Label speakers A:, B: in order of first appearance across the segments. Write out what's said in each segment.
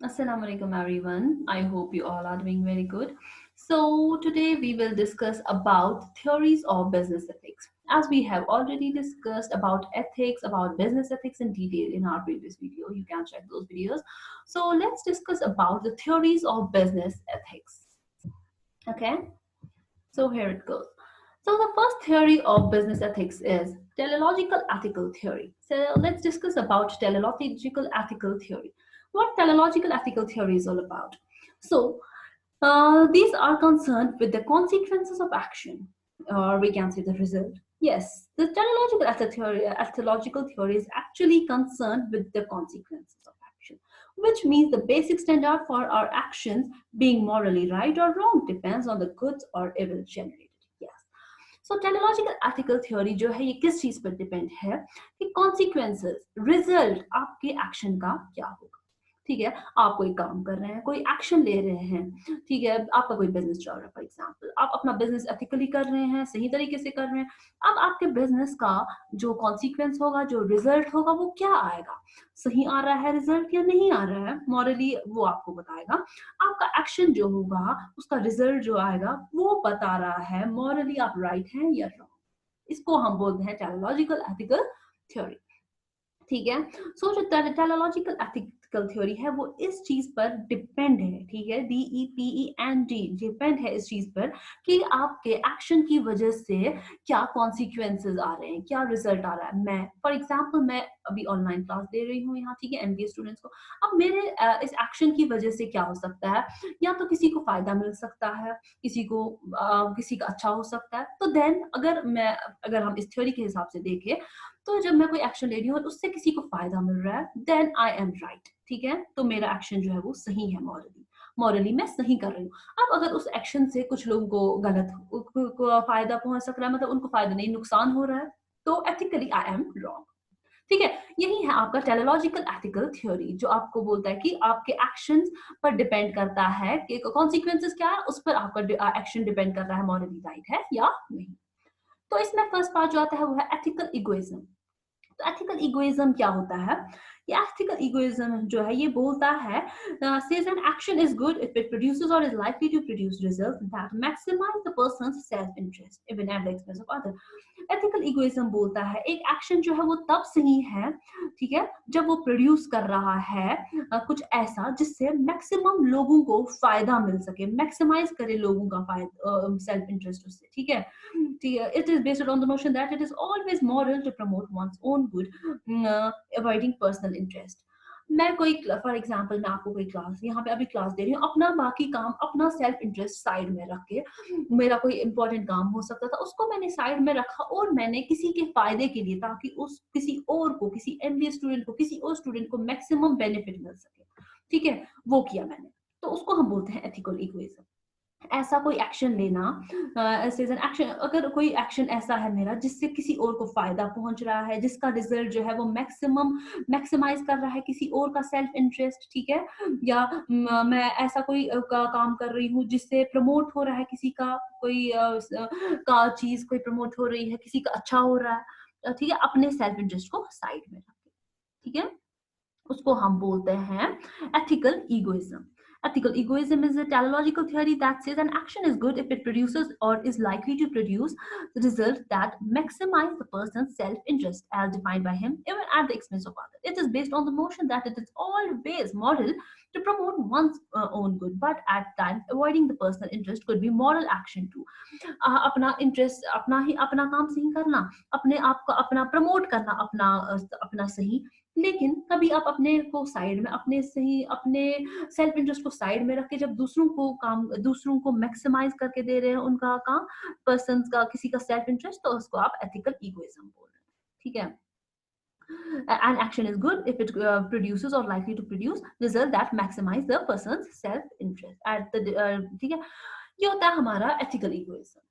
A: Assalamu alaikum everyone. I hope you all are doing very good. So today we will discuss about theories of business ethics. As we have already discussed about ethics, about business ethics in detail in our previous video, you can check those videos. So let's discuss about the theories of business ethics. Okay? So here it goes. So the first theory of business ethics is teleological ethical theory. So let's discuss about teleological ethical theory. What teleological ethical theory is all about? So these are concerned with the consequences of action, or we can say the result. Yes, the teleological ethological theory is actually concerned with the consequences of action, which means the basic standard for our actions being morally right or wrong depends on the goods or evil generated. Yes. So technological ethical theory जो है ये किस चीज पर depend है कि consequences result आपके action का क्या होगा। ठीक है, आप कोई काम कर रहे हैं, कोई एक्शन ले रहे हैं, ठीक है, आपका कोई बिजनेस चल रहा है, फॉर एग्जांपल आप अपना बिजनेस एथिकली कर रहे हैं, सही तरीके से कर रहे हैं। अब आपके बिजनेस का जो कॉन्सिक्वेंस होगा, जो रिजल्ट होगा, वो क्या आएगा, सही आ रहा है रिजल्ट या नहीं आ रहा है, मॉरली वो आपको बताएगा। आपका एक्शन जो होगा, उसका रिजल्ट जो आएगा, वो बता रहा है मॉरली आप राइट हैं या रॉन्ग। इसको हम बोलते हैं टेक्नोलॉजिकल एथिकल थ्योरी। ठीक है, सो जो टेक्नोलॉजिकल एथिकल थ्योरी है वो इस चीज पर डिपेंड है। ठीक है, DEPEND डिपेंड है इस चीज पर कि आपके एक्शन की वजह से क्या कॉन्सिक्वेंसेस आ रहे हैं, क्या रिजल्ट आ रहा है। मैं फॉर एग्जांपल मैं अभी ऑनलाइन क्लास दे रही हूँ यहाँ, ठीक है, MBA स्टूडेंट्स को। अब मेरे इस एक्शन की वजह से क्या हो सकता है, या तो किसी को फायदा मिल सकता है, किसी को किसी का अच्छा हो सकता है। तो देन अगर हम इस थ्योरी के हिसाब से देखें, तो जब मैं कोई एक्शन ले रही हूँ और उससे किसी को फायदा मिल रहा है, देन आई एम राइट। ठीक है, तो मेरा एक्शन जो है वो सही है, मॉरली मैं सही कर रही हूँ। अब अगर उस एक्शन से कुछ लोगों को गलत को फायदा पहुंच सक रहा है, मतलब उनको फायदा नहीं नुकसान हो रहा है, तो एथिकली आई एम रॉन्ग। ठीक है, यही है आपका टेक्नोलॉजिकल एथिकल थ्योरी, जो आपको बोलता है कि आपके एक्शंस पर डिपेंड करता है कि कॉन्सिक्वेंसेस क्या है, उस पर आपका एक्शन डिपेंड कर रहा है मॉरली राइट है या नहीं। तो इसमें फर्स्ट पार्ट जो आता है वो है एथिकल इगोइज्म। तो एथिकल इगोइज्म क्या होता है? ये एथिकल इगोइज्म जो है ये बोलता है says an action is good if it produces or is likely to produce results that maximize the person's self interest even at the expense of other। Ethical egoism बोलता है एक एक्शन जो है वो तब सही है, ठीक है, जब वो प्रोड्यूस कर रहा है कुछ ऐसा जिससे मैक्सिमम लोगों को फायदा मिल सके, मैक्सिमाइज करे लोगों का फायदा, सेल्फ इंटरेस्ट उससे। ठीक है, it is based on the notion that it is always moral to promote one's own good, avoiding personal interest। मैं कोई फॉर एग्जांपल मैं आपको कोई क्लास यहाँ पे अभी क्लास दे रही हूँ, अपना बाकी काम, अपना सेल्फ इंटरेस्ट साइड में रख के, मेरा कोई इंपॉर्टेंट काम हो सकता था उसको मैंने साइड में रखा और मैंने किसी के फायदे के लिए, ताकि उस किसी और को, किसी MBA स्टूडेंट को, किसी और स्टूडेंट को मैक्सिमम बेनिफिट मिल सके। ठीक है, वो किया मैंने, तो उसको हम बोलते हैं एथिकल इगोइज्म। ऐसा कोई एक्शन लेना, ऐसे एक्शन, अगर कोई एक्शन ऐसा है मेरा जिससे किसी और को फायदा पहुंच रहा है, जिसका रिजल्ट जो है वो मैक्सिमाइज कर रहा है किसी और का सेल्फ इंटरेस्ट। ठीक है, या मैं ऐसा कोई काम कर रही हूँ जिससे प्रमोट हो रहा है किसी का कोई का चीज कोई प्रमोट हो रही है, किसी का अच्छा हो रहा है, ठीक है, अपने सेल्फ इंटरेस्ट को साइड में रख के। ठीक है, उसको हम बोलते हैं ethical egoism. Ethical egoism is a teleological theory that says an action is good if it produces or is likely to produce the results that maximize the person's self-interest as defined by him, even at the expense of others. It is based on the notion that it is always moral to promote one's own good, but at times avoiding the personal interest could be moral action too। अपना interest, अपना ही अपना काम सही करना, अपने आप को अपना प्रमोट करना, अपना सही, लेकिन कभी आप अपने को साइड में, अपने सही, अपने सेल्फ इंटरेस्ट को साइड में रख के जब दूसरों को मैक्सिमाइज करके दे रहे हैं उनका काम, पर्सन का, किसी का सेल्फ इंटरेस्ट, तो उसको आप एथिकल इगोइज्म बोल रहे हैं। ठीक है, an action is good if it produces or likely to produce result that maximize the person's self interest at the ठीक है, ये होता है हमारा एथिकल इगोइज्म।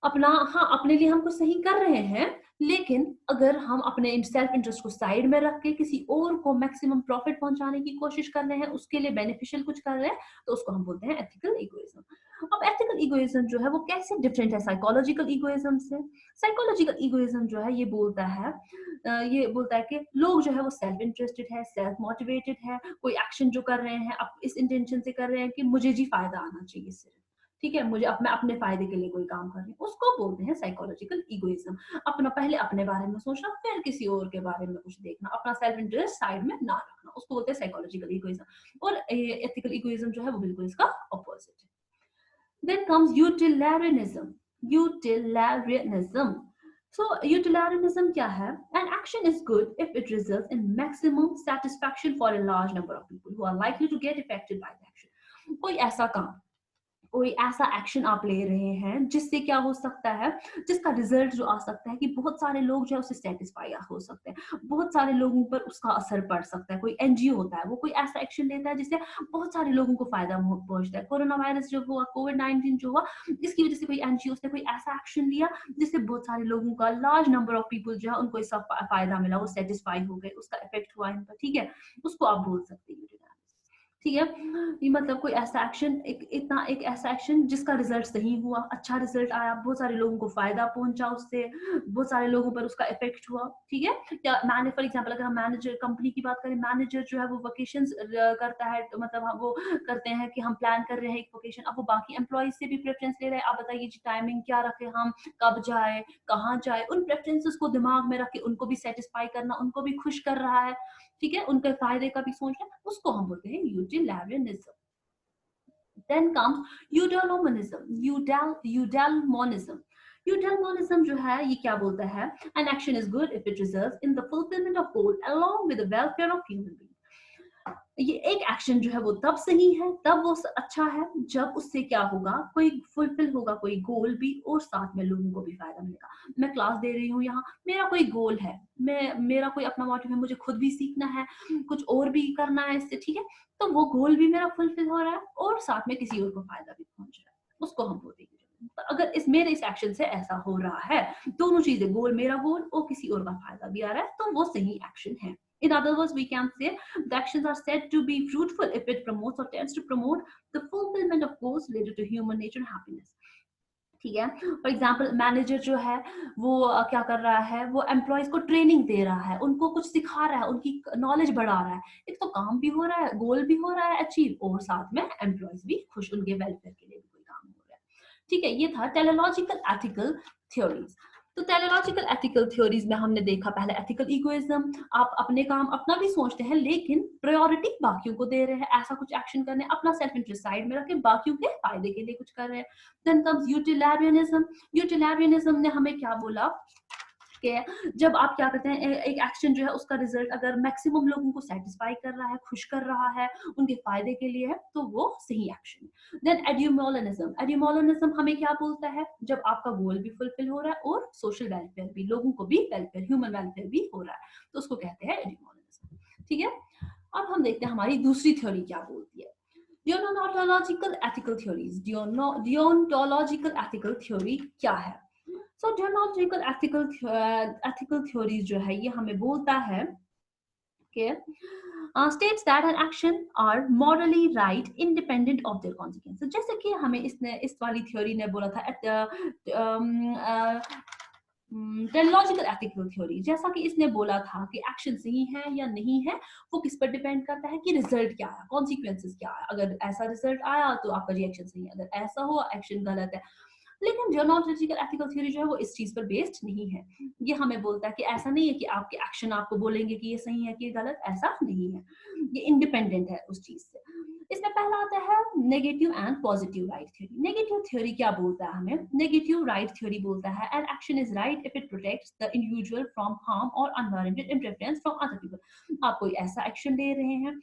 A: अपना, हाँ, अपने लिए हम कुछ सही कर रहे हैं, लेकिन अगर हम अपने सेल्फ इंटरेस्ट को साइड में रख के किसी और को मैक्सिमम प्रॉफिट पहुंचाने की कोशिश कर रहे हैं, उसके लिए बेनिफिशियल कुछ कर रहे हैं, तो उसको हम बोलते हैं एथिकल इगोइज्म। अब एथिकल इगोइज्म जो है वो कैसे डिफरेंट है साइकोलॉजिकल इगोइज्म से? साइकोलॉजिकल इगोइज्म जो है ये बोलता है कि लोग जो है वो सेल्फ इंटरेस्टेड है, सेल्फ मोटिवेटेड है, कोई एक्शन जो कर रहे हैं अब इस इंटेंशन से कर रहे हैं कि मुझे जी फायदा आना चाहिए सिर्फ, ठीक है, मैं अपने फायदे के लिए कोई काम कर रही हूँ, उसको बोलते हैं साइकोलॉजिकल इगोइज्म। पहले अपने बारे में सोचना, फिर किसी और के बारे में कुछ देखना, अपना सेल्फ इंटरेस्ट साइड में ना रखना, उसको बोलते हैं साइकोलॉजिकल इगोइज्म। और एथिकल इगोइज्म जो है वो बिल्कुल इसका ऑपोजिट है। Then comes utilitarianism. Utilitarianism. So utilitarianism क्या है? An action is good if it results in maximum satisfaction for a large number of people who are likely to get affected by the action. कोई ऐसा action आप ले रहे हैं जिससे क्या हो सकता है, जिसका रिजल्ट जो आ सकता है कि बहुत सारे लोग जो है उससे सेटिस्फाई हो सकते हैं, बहुत सारे लोगों पर उसका असर पड़ सकता है। कोई एनजीओ होता है, वो कोई ऐसा एक्शन लेता है जिससे बहुत सारे लोगों को फायदा पहुंचता है। कोरोना वायरस जो हुआ, कोविड-19 जो हुआ, इसकी वजह से कोई एनजीओ ने कोई ऐसा एक्शन लिया जिससे बहुत सारे लोगों का, लार्ज नंबर ऑफ पीपल जो है उनको इसका फायदा मिला, वो सेटिस्फाई हो गए, उसका इफेक्ट हुआ इन पर, ठीक है, उसको आप बोल सकते हैं। ठीक है, ये मतलब कोई ऐसा एक्शन, एक ऐसा एक्शन जिसका रिजल्ट सही हुआ, अच्छा रिजल्ट आया, बहुत सारे लोगों को फायदा पहुंचा उससे, बहुत सारे लोगों पर उसका इफेक्ट हुआ, ठीक है। या मैंने फॉर एग्जांपल अगर हम मैनेजर कंपनी की बात करें, मैनेजर जो है वो वकेशंस करता है, तो मतलब हम वो करते हैं कि हम प्लान कर रहे हैं एक वकेशन, अब वो बाकी एम्प्लॉइज से भी प्रेफरेंस ले रहे हैं, आप बताइए जी टाइमिंग क्या रखे, हम कब जाए, कहाँ जाए, उन प्रेफरेंसेस को दिमाग में रख के उनको भी सेटिस्फाई करना, उनको भी खुश कर रहा है, ठीक है, उनके फायदे का भी सोचना, उसको हम बोलते हैं utilitarianism. Then comes eudaimonism. Eudaimonism. Eudaimonism जो है ये क्या बोलता है? An action is good if it results in the fulfillment of goal along with the welfare of human beings. ये एक एक्शन जो है वो तब सही है, तब वो अच्छा है जब उससे क्या होगा, कोई फुलफिल होगा, कोई गोल भी, और साथ में लोगों को भी फायदा मिलेगा। मैं क्लास दे रही हूँ यहाँ, मेरा कोई गोल है, मेरा कोई अपना मोटिव है, मुझे खुद भी सीखना है, कुछ और भी करना है इससे, ठीक है, तो वो गोल भी मेरा फुलफिल हो रहा है और साथ में किसी और को फायदा भी पहुंच रहा है, उसको हम बोलेंगे। अगर मेरे इस एक्शन से ऐसा हो रहा है, दोनों चीजें, गोल मेरा गोल और किसी और का फायदा भी आ रहा है, तो वो सही एक्शन है। In other words, we can say the actions are said to be fruitful if it promotes or tends to promote the fulfillment of goals related to human nature and happiness. ठीक है, for example manager जो है वो क्या कर रहा है, वो एम्प्लॉयज को ट्रेनिंग दे रहा है, उनको कुछ सिखा रहा है, उनकी नॉलेज बढ़ा रहा है, एक तो काम भी हो रहा है, गोल भी हो रहा है अचीव, और साथ में एम्प्लॉयज भी खुश, उनके वेलफेयर के लिए भी कोई काम हो रहा है, ठीक है। ये था टेलीलॉजिकल एथिकल थ्योरीज। तो टेलीलॉजिकल एथिकल थ्योरीज में हमने देखा पहले एथिकल इगोइज्म, आप अपने काम अपना भी सोचते हैं लेकिन प्रायोरिटी बाकियों को दे रहे हैं, ऐसा कुछ एक्शन करने, अपना सेल्फ इंटरेस्ट साइड में रख के बाकियों के फायदे के लिए कुछ कर रहे हैं। Then comes utilitarianism. यूटिलिटेरियनिज्म ने हमें क्या बोला कि जब आप क्या करते हैं, एक एक्शन जो है उसका रिजल्ट अगर मैक्सिमम लोगों को सेटिस्फाई कर रहा है, खुश कर रहा है, उनके फायदे के लिए है, तो वो सही एक्शन है। देन एड्यूमोलिनिज्म। एड्यूमोलिनिज्म हमें क्या बोलता है, जब आपका गोल भी फुलफिल हो रहा है और सोशल वेलफेयर भी, लोगों को भी वेलफेयर, ह्यूमन वेलफेयर भी हो रहा है, तो उसको कहते हैं एड्यूमोलिनिज्म, ठीक है। अब हम देखते हैं हमारी दूसरी थ्योरी क्या बोलती है। डियोनोलॉजिकल एथिकल थ्योरीज। डियोनोलॉजिकल एथिकल थ्योरी क्या है? सो डियोनोलॉजिकल एथिकल थ्योरीज जो है ये हमें बोलता है कि states that an action are morally right independent of their consequences। जैसे कि हमें इस वाली थ्योरी ने बोला था टेलीलॉजिकल एथिकल थ्योरी, जैसा कि इसने बोला था कि एक्शन सही है या नहीं है वो किस पर डिपेंड करता है कि रिजल्ट क्या आया, कॉन्सिक्वेंसेस क्या आया, अगर ऐसा रिजल्ट आया तो आपका रिएक्शन सही है, अगर ऐसा हुआ एक्शन गलत है। लेकिन डियोनोलॉजिकल एथिकल थ्योरी जो है वो इस चीज पर बेस्ड नहीं है। ये हमें बोलता है कि ऐसा नहीं है कि आपके एक्शन आपको बोलेंगे कि ये सही है कि ये गलत, ऐसा नहीं है, ये इंडिपेंडेंट है उस चीज से। इसमें पहला आता है negative and positive right theory. Negative theory क्या बोलता है हमें? नेगेटिव राइट थ्योरी बोलता है an action is right if it protects the individual from harm और unwarranted interference from other people. आप कोई ऐसा एक्शन ले रहे हैं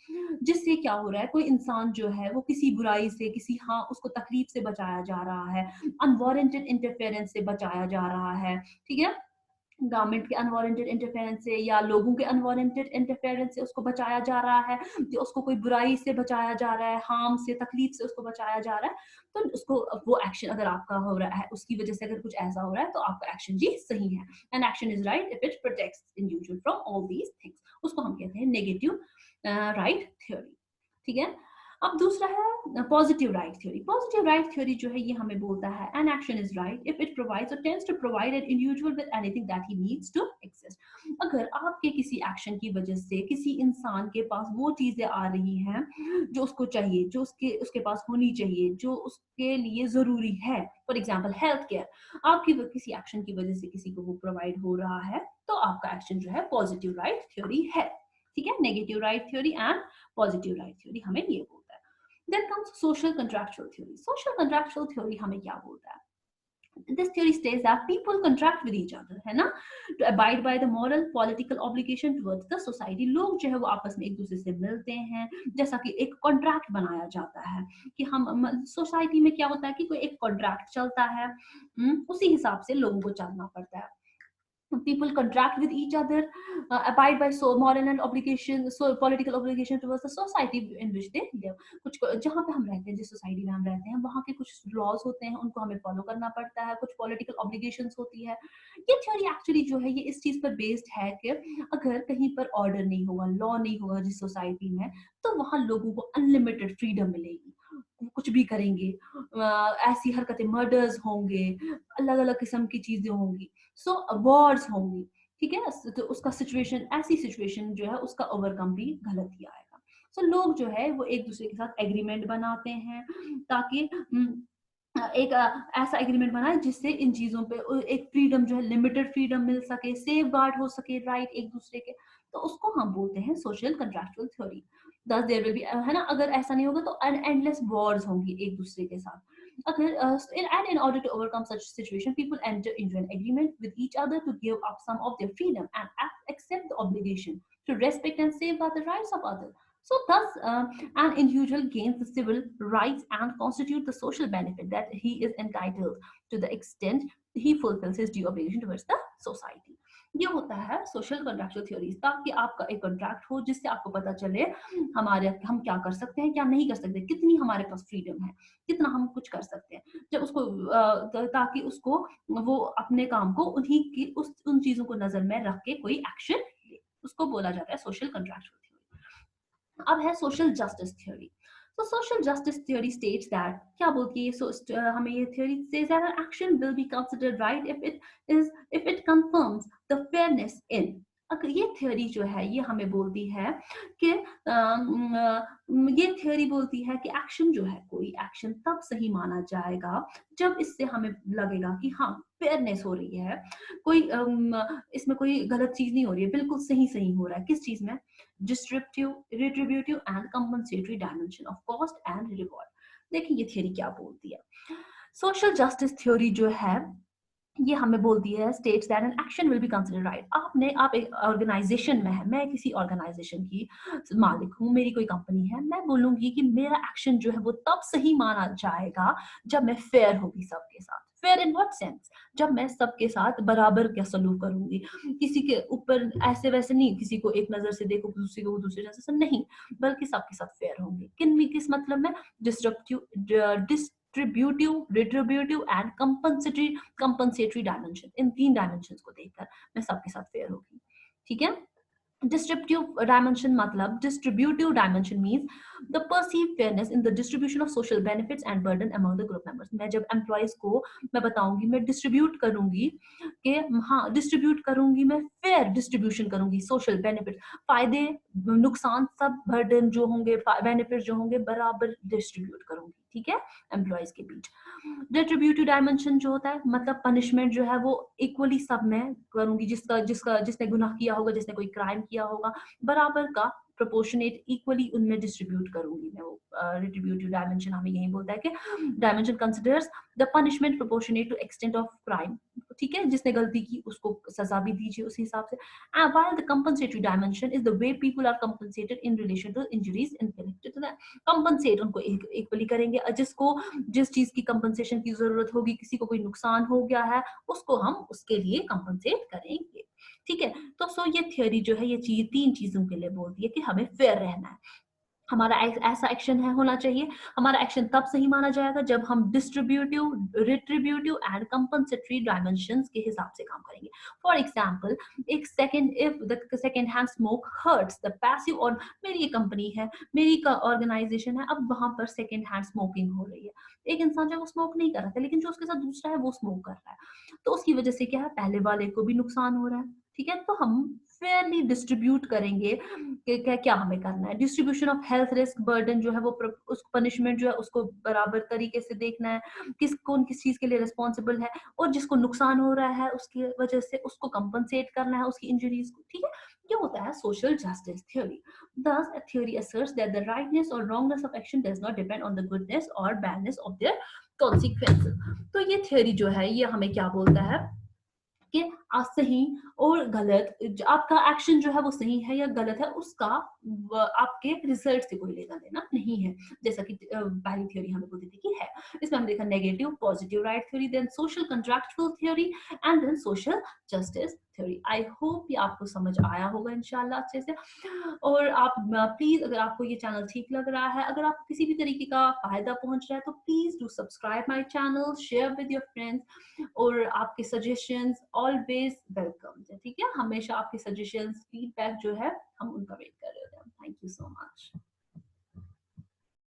A: जिससे क्या हो रहा है, कोई इंसान जो है वो किसी बुराई से, किसी उसको तकलीफ से बचाया जा रहा है, अनवारंटेड इंटरफेरेंस से बचाया जा रहा है, ठीक है, गवर्नमेंट के अनवांटेड इंटरफेरेंस से या लोगों के अनवांटेड इंटरफेरेंस से उसको बचाया जा रहा है, जो उसको कोई बुराई से बचाया जा रहा है, हार्म से, तकलीफ से उसको बचाया जा रहा है, तो उसको वो एक्शन अगर आपका हो रहा है उसकी वजह से अगर कुछ ऐसा हो रहा है तो आपका एक्शन जी सही है। And action is right if it protects individual from all these things. उसको हम कहते हैं नेगेटिव राइट थ्योरी। ठीक है। अब दूसरा है positive right theory. Positive right theory जो है ये हमें बोलता है an action is right if it provides और tends to provide an individual with anything that he needs to exist. अगर आपके किसी एक्शन की वजह से किसी इंसान के पास वो चीजें आ रही हैं जो उसको चाहिए, जो उसके उसके पास होनी चाहिए, जो उसके लिए जरूरी है, फॉर एग्जाम्पल हेल्थ केयर, आपकी किसी एक्शन की वजह से किसी को वो प्रोवाइड हो रहा है, तो आपका एक्शन जो है पॉजिटिव राइट थ्योरी है। ठीक है। Negative right theory and positive right theory हमें ये बोलता है। Then comes social contractual theory. Social contractual theory हमें क्या बोलता है? This theory states that people contract with each other, है ना, to abide by the moral political obligation towards the society. लोग जो है वो आपस में एक दूसरे से मिलते हैं, जैसा कि एक कॉन्ट्रैक्ट बनाया जाता है कि हम सोसाइटी में क्या होता है कि कोई एक कॉन्ट्रैक्ट चलता है, उसी हिसाब से लोगों को चलना पड़ता है। People contract with each other, abide by so moral and obligation, so political obligation towards the society in which they live. कुछ जहाँ पे हम रहते हैं, जिस सोसाइटी में हम रहते हैं, वहाँ के कुछ लॉज होते हैं, उनको हमें फॉलो करना पड़ता है, कुछ पॉलिटिकल ऑब्लिगेशंस होती है। ये थ्योरी एक्चुअली जो है ये इस चीज पर बेस्ड है कि अगर कहीं पर ऑर्डर नहीं होगा, लॉ नहीं होगा जिस सोसाइटी में, तो वहाँ लोगों को अनलिमिटेड फ्रीडम मिलेगी, कुछ भी करेंगे, ऐसी हरकतें, मर्डर्स होंगे, अलग अलग किस्म की चीजें होंगी, सो वॉर्स होंगी। ठीक है। तो उसका सिचुएशन, ऐसी सिचुएशन जो है उसका ओवरकम भी गलत ही आएगा। सो लोग जो है वो एक दूसरे के साथ एग्रीमेंट बनाते हैं ताकि एक ऐसा एग्रीमेंट बनाए जिससे इन चीजों पे एक फ्रीडम जो है, लिमिटेड फ्रीडम मिल सके, सेफ गार्ड हो सके राइट एक दूसरे के, तो उसको हम बोलते हैं सोशल कंट्रैक्चुअल थ्योरी। दस देयर विल बी, है ना, अगर ऐसा नहीं होगा तो एंडलेस वॉर्स होंगी एक दूसरे के साथ। अगर and in order to overcome such situation, people enter into an agreement with each other to give up some of their freedom and accept the obligation to respect and safeguard the rights of others. So thus, an individual gains the civil rights and constitute the social benefit that he is entitled to the extent he fulfills his due obligation towards the society. ये होता है social contractual theories, ताकि आपका एक contract हो जिससे आपको पता चले हम क्या कर सकते हैं, क्या नहीं कर सकते, कितनी हमारे पास फ्रीडम है, कितना हम कुछ कर सकते हैं, जब उसको ताकि उसको वो अपने काम को उन्हीं की उन चीजों को नजर में रख के कोई एक्शन ले, उसको बोला जाता है सोशल कॉन्ट्रैक्चुअल थ्योरी। अब है social justice theory. So social justice theory states that, क्या बोलती है, हमें ये theory says that an action will be considered right if it confirms the fairness in। अगर ये थ्योरी जो है ये हमें बोलती है कि ये थ्योरी बोलती है कि एक्शन जो है, कोई एक्शन तब सही माना जाएगा जब इससे हमें लगेगा कि हाँ फेयरनेस हो रही है, कोई इसमें कोई गलत चीज नहीं हो रही है, बिल्कुल सही सही हो रहा है। किस चीज में? Distributive, retributive and compensatory dimension of cost and reward. देखिए ये थ्योरी क्या बोलती है। सोशल जस्टिस थ्योरी जो है ये हमें बोलती है, states that an action will be considered right. आप एक ऑर्गेनाइजेशन में है, मैं किसी ऑर्गेनाइजेशन की मालिक हूँ, मेरी कोई कंपनी है, मैं बोलूंगी कि मेरा एक्शन जो है वो तब सही माना जाएगा जब मैं फेयर होगी सबके साथ। Fair in what sense? जब मैं सबके साथ बराबर का सलूक करूंगी, किसी के ऊपर ऐसे वैसे नहीं, किसी को एक नजर से देखो, दूसरे को दूसरी नजर से नहीं, बल्कि सबके साथ फेयर होंगे। किस मतलब में? Distributive, retributive and compensatory dimension, इन 3 डायमेंशंस को देखकर मैं सबके साथ फेयर होगी। ठीक है। डिस्ट्रीब्यूटिव डायमेंशन मतलब, distributive dimension means the perceived fairness in the distribution of social benefits and burden among the group members. मैं जब एम्प्लॉइज को मैं बताऊंगी, मैं डिस्ट्रीब्यूट करूंगी कि हाँ डिस्ट्रीब्यूट करूंगी, मैं फेयर डिस्ट्रीब्यूशन करूंगी, सोशल बेनिफिट, फायदे नुकसान सब बर्डन जो होंगे, बेनिफिट जो होंगे, बराबर डिस्ट्रीब्यूट करूंगी। ठीक है, एम्प्लॉइज के बीच। रिट्रीब्यूटिव डायमेंशन जो होता है मतलब पनिशमेंट जो है वो इक्वली सब में करूंगी, जिसने गुनाह किया होगा, जिसने कोई क्राइम किया होगा, बराबर का प्रोपोर्शनेट इक्वली उनमें डिस्ट्रीब्यूट करूंगी मैं वो। रिट्रीब्यूटिव डायमेंशन हमें यही बोलता है कि dimension considers the punishment proportionate to extent of crime. ठीक है, जिसने गलती की उसको सजा भी दीजिए उस हिसाब से। while the compensatory dimension is the way people are compensated in relation to injuries inflicted to them। Compensate उनको इक्वली करेंगे, जिसको जिस चीज की कंपनसेशन की जरूरत होगी, किसी को कोई नुकसान हो गया है, उसको हम उसके लिए कंपनसेट करेंगे। ठीक है, तो सो ये थियोरी जो है ये चीज 3 चीजों के लिए बोलती है कि हमें फेयर रहना है। हमारा ऐसा एक्शन है होना चाहिए। हमारा एक्शन तब सही माना जाएगा जब हम distributive, retributive and compensatory dimensions के हिसाब से काम करेंगे। फॉर एग्जांपल, एक second if the second hand smoke hertz the passive, और मेरी ये कंपनी है, मेरी ऑर्गेनाइजेशन है, अब वहां पर सेकंड हैंड स्मोकिंग हो रही है। एक इंसान जो वो स्मोक नहीं कर रहा था, लेकिन जो उसके साथ दूसरा है वो स्मोक कर रहा है, तो उसकी वजह से क्या है, पहले वाले को भी नुकसान हो रहा है। ठीक है, तो हम फेयरली डिस्ट्रीब्यूट करेंगे कि क्या क्या हमें करना है। Distribution of health risk burden जो है वो उस पनिशमेंट जो है उसको बराबर तरीके से देखना है, कौन किस चीज के लिए रिस्पॉन्सिबल है, और जिसको नुकसान हो रहा है उसकी वजह से उसको कंपनसेट करना है उसकी इंजरीज को। ठीक है, ये होता है social justice theory. Thus, a theory asserts that the rightness or wrongness of action does not depend on the goodness or badness of their consequences। तो ये थ्योरी जो है ये हमें क्या बोलता है कि सही और गलत, आपका एक्शन जो है वो सही है या गलत है, उसका आपके रिजल्ट से कोई लेना देना नहीं है। जैसा कि पहली थ्योरी हमें बोलती थी कि है। इसमें हमने देखा negative, positive right theory, then social contractual theory and then social justice theory. I hope ये आपको समझ आया होगा इंशाल्लाह अच्छे से। और आप प्लीज, अगर आपको ये चैनल ठीक लग रहा है, अगर आपको किसी भी तरीके का फायदा पहुंच रहा है, तो please do subscribe my channel, share with your friends, और आपके सजेशंस ऑलवेज वेलकम है। ठीक है, हमेशा आपके सजेशंस, फीडबैक जो है हम उनका वेट कर रहे होते हैं। Thank you so much.